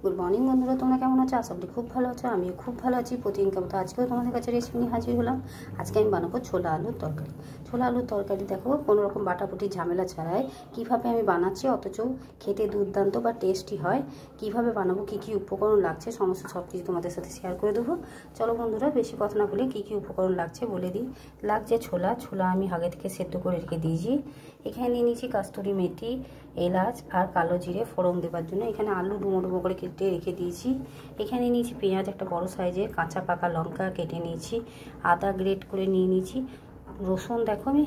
Good morning বন্ধুরা, তোমরা কেমন আছো? আশা করি খুব ভালো আছো। আমিও খুব ভালো আছি। প্রতিদিনকার মতো আজকেও তোমাদের কাছে রেসিপি নিয়ে হাজির হলাম। আজকে আমি বানাবো ছোলা আলুর তরকারি। ছোলা আলুর তরকারি দেখো কোনো রকম বাটাবুটি ঝামেলা ছাড়াই কীভাবে আমি বানাচ্ছি, অথচ খেতে দুর্দান্ত বা টেস্টি হয়। কীভাবে বানাবো, কী কী উপকরণ লাগছে, সমস্ত সব কিছু তোমাদের সাথে শেয়ার করে দেবো। চলো বন্ধুরা, বেশি কথা না বলে কী কী উপকরণ লাগছে বলে দিই। লাগছে ছোলা আমি আগে থেকে সেদ্ধ করে রেখে দিয়েছি। এখানে নিয়ে নিয়েছি কাস্তুরি মেথি, এলাচ আর কালো জিরে ফোড়ন দেওয়ার জন্য। এখানে আলু ডুমো ডুমো করে কেটে রেখে দিয়েছি। এখানে নিয়েছি পেঁয়াজ একটা বড় সাইজের, কাঁচা পাকা লঙ্কা কেটে নিয়েছি, আদা গ্রেট করে নিয়ে নিয়েছি, রসুন দেখো আমি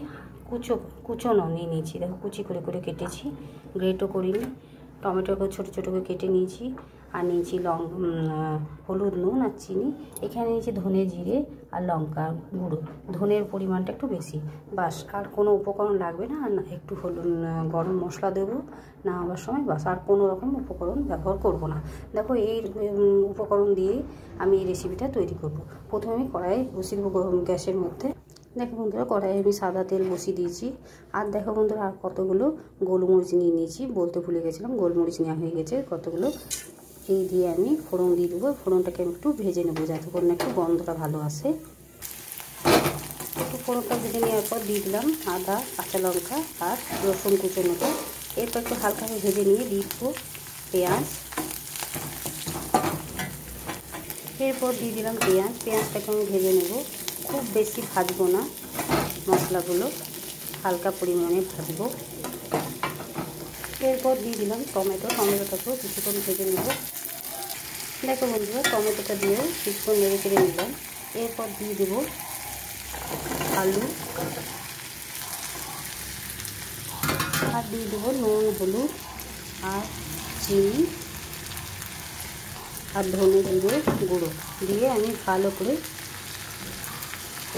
কুচোনো নিয়ে নিয়েছি, দেখো কুচি করে করে কেটেছি, গ্রেটও করিনি। টমেটোকে ছোটো ছোটো করে কেটে নিয়েছি। আর নিয়েছি হলুদ, নুন আর চিনি। এখানে নিয়েছি ধনে জিরে আর লঙ্কা গুঁড়ো, ধনের পরিমাণটা একটু বেশি, বাস আর কোনো উপকরণ লাগবে না। আর একটু গরম মশলা দেবো না হওয়ার সময়, বাস আর কোনো রকম উপকরণ ব্যবহার করব না। দেখো এই উপকরণ দিয়ে আমি এই রেসিপিটা তৈরি করব। প্রথমে আমি কড়াই বসিয়ে দেবো গ্যাসের মধ্যে। দেখো বন্ধুরা, কড়াইয়ে আমি সাদা তেল বসিয়ে দিয়েছি। আর দেখো বন্ধুরা, আর কতগুলো গোলমরিচ নিয়ে নিয়েছি, বলতে ভুলে গেছিলাম, গোলমরিচ নেওয়া হয়ে গেছে কতগুলো। এই দিয়ে আমি ফোড়ন দিয়ে দেবো। ফোড়নটাকে আমি একটু ভেজে নেবো যাতে করে না একটু গন্ধটা ভালো আসে। একটু ফোড়নটা ভেজে নেওয়ার পর দিয়ে দিলাম আদা, কাঁচা লঙ্কা আর রসুন কুচোনোটা। এরপর একটু হালকা ভেজে নিয়ে দিয়ে দেবো পেঁয়াজ। এরপর দিয়ে দিলাম পেঁয়াজটাকে আমি ভেজে নেব, খুব বেশি ভাজবো না, মশলাগুলো হালকা পরিমাণে ভাজবো। এরপর দিয়ে দিলাম টমেটোটাকেও কিছুক্ষণ ভেজে নেব। দেখো বন্ধুরা, টমেটোটা দিয়েও কিছুক্ষণ নেড়ে চেড়ে নিলাম। এরপর দিয়ে দেবো আলু আর দিয়ে দেবো নুন, হলুদ আর চিনি আর ধনে জিরে গুঁড়ো দিয়ে আমি ভালো করে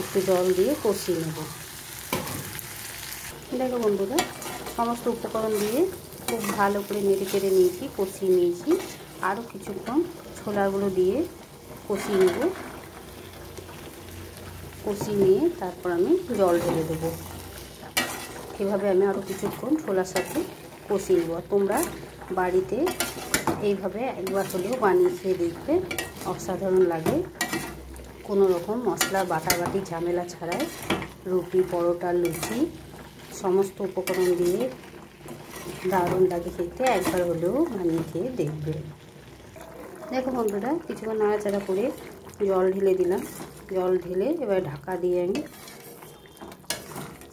একটু জল দিয়ে কষিয়ে নেব। দেখো বন্ধুরা, সমস্ত উপকরণ দিয়ে খুব ভালো করে নেড়ে চেড়ে নিয়েছি, কষিয়ে নিয়েছি। আরও কিছুক্ষণ ছোলাগুলো দিয়ে কষিয়ে নেব। কষিয়ে নিয়ে তারপর আমি জল ঢেলে দেবো। এভাবে আমি আরও কিছুক্ষণ ছোলার সাথে কষিয়ে নেব। তোমরা বাড়িতে এইভাবে একবার হলেও বানিয়ে খেয়ে দেখবে, অসাধারণ লাগে। কোনো রকম মশলা বাটাবাটি ঝামেলা ছাড়াই রুটি, পরোটা, লুচি সমস্ত উপকরণ দিয়ে দারুণ লাগে খেতে। একবার হলেও বানিয়ে খেয়ে দেখবে। দেখো বন্ধুরা, কিছুক্ষণ নাড়াচাড়া করে জল ঢেলে দিলাম। জল ঢেলে এবার ঢাকা দিয়ে আমি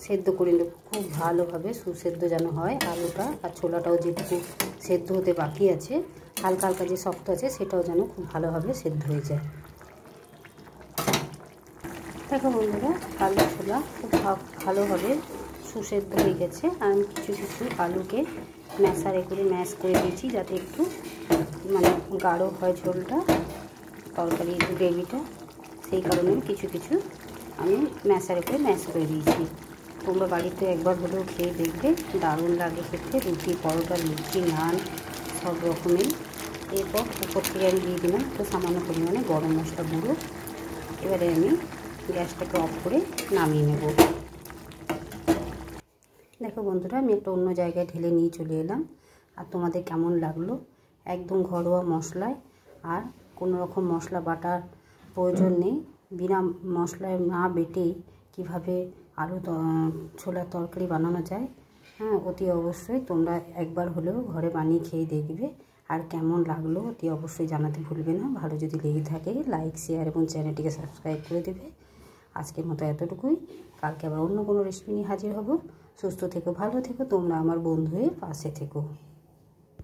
সেদ্ধ করে নেব খুব ভালোভাবে, সুসেদ্ধ যেন হয় আলুটা। আর ছোলাটাও যেটুকু সেদ্ধ হতে বাকি আছে, হালকা হালকা যে শক্ত আছে সেটাও যেন খুব ভালোভাবে সেদ্ধ হয়ে যায়। দেখো বন্ধুরা, আলু ছোলা খুব ভালোভাবে সুসেদ্ধ হয়ে গেছে। আর আমি কিছু কিছু আলুকে ম্যাশ করে দিয়েছি যাতে একটু গাঢ় হয় ঝোলটা, তরকারি গ্রেভিটা। সেই কারণে কিছু কিছু আমি ম্যাশ করে দিয়েছি। তোমরা বাড়িতে একবার হলেও খেয়ে দেখবে, দারুণ লাগে খেতে। রুটি, পরোটা, লুচি, নান সব রকমের। এরপর উপর থেকে আমি দিয়ে দিলাম একটু সামান্য পরিমাণে গরম মশলা গুঁড়ো। এবারে আমি গ্যাসটাকে অফ করে নামিয়ে নেব। দেখো বন্ধুরা, আমি একটা অন্য জায়গায় ঢেলে নিয়ে চলে এলাম। আর তোমাদের কেমন লাগলো? একদম ঘরোয়া মশলায়, আর কোনো রকম মশলা বাটার প্রয়োজন নেই। বিনা মশলায় না বেটেই কীভাবে আলু ছোলার তরকারি বানানো যায়, হ্যাঁ, অতি অবশ্যই তোমরা একবার হলেও ঘরে বানিয়ে খেয়ে দেখবে। আর কেমন লাগলো অতি অবশ্যই জানাতে ভুলবে না। ভালো যদি লেগে থাকে লাইক, শেয়ার এবং চ্যানেলটিকে সাবস্ক্রাইব করে দেবে। আজকের মতো এতটুকুই। কালকে আবার অন্য কোনো রেসিপি নিয়ে হাজির হব। সুস্থ থেকো, ভালো থেকো, তোমরা আমার বন্ধু হয়ে পাশে থেকো।